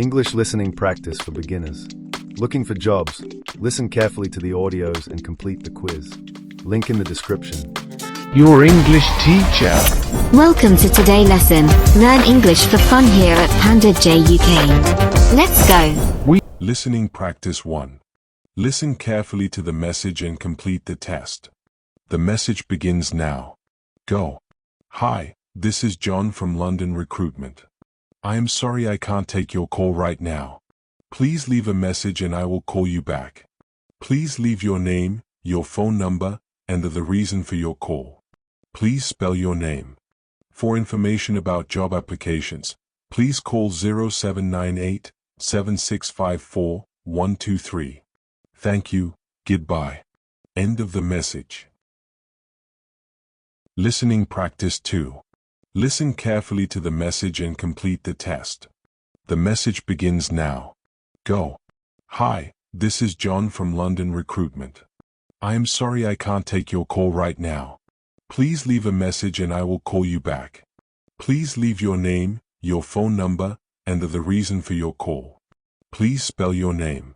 English listening practice for beginners. Looking for jobs? Listen carefully to the audios and complete the quiz. Link in the description. Your English teacher. Welcome to today's lesson. Learn English for fun here at PandaJ UK. Let's go. Listening practice 1. Listen carefully to the message and complete the test. The message begins now. Go. Hi, this is John from London Recruitment. I am sorry I can't take your call right now. Please leave a message and I will call you back. Please leave your name, your phone number, and the reason for your call. Please spell your name. For information about job applications, please call 0798 7654 123. Thank you, goodbye. End of the message. Listening practice 2. Listen carefully to the message and complete the test. The message begins now. Go. Hi, this is John from London Recruitment. I am sorry I can't take your call right now. Please leave a message and I will call you back. Please leave your name, your phone number, and the reason for your call. Please spell your name.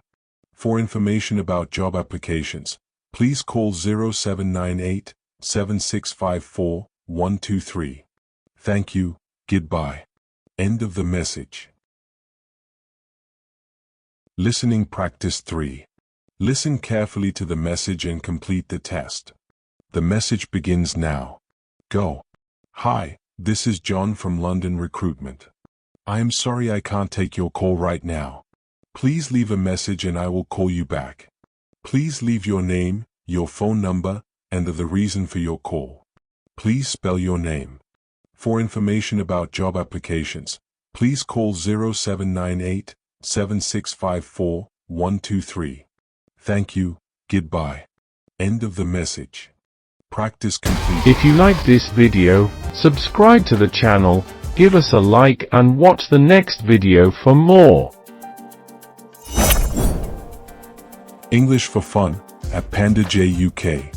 For information about job applications, please call 0798 7654 123. Thank you, goodbye. End of the message. Listening practice 3. Listen carefully to the message and complete the test. The message begins now. Go. Hi, this is John from London Recruitment. I am sorry I can't take your call right now. Please leave a message and I will call you back. Please leave your name, your phone number, and the reason for your call. Please spell your name. For information about job applications, please call 0798 7654 123. Thank you, goodbye. End of the message. Practice complete. If you like this video, subscribe to the channel, give us a like and watch the next video for more. English for fun at PandaJ UK.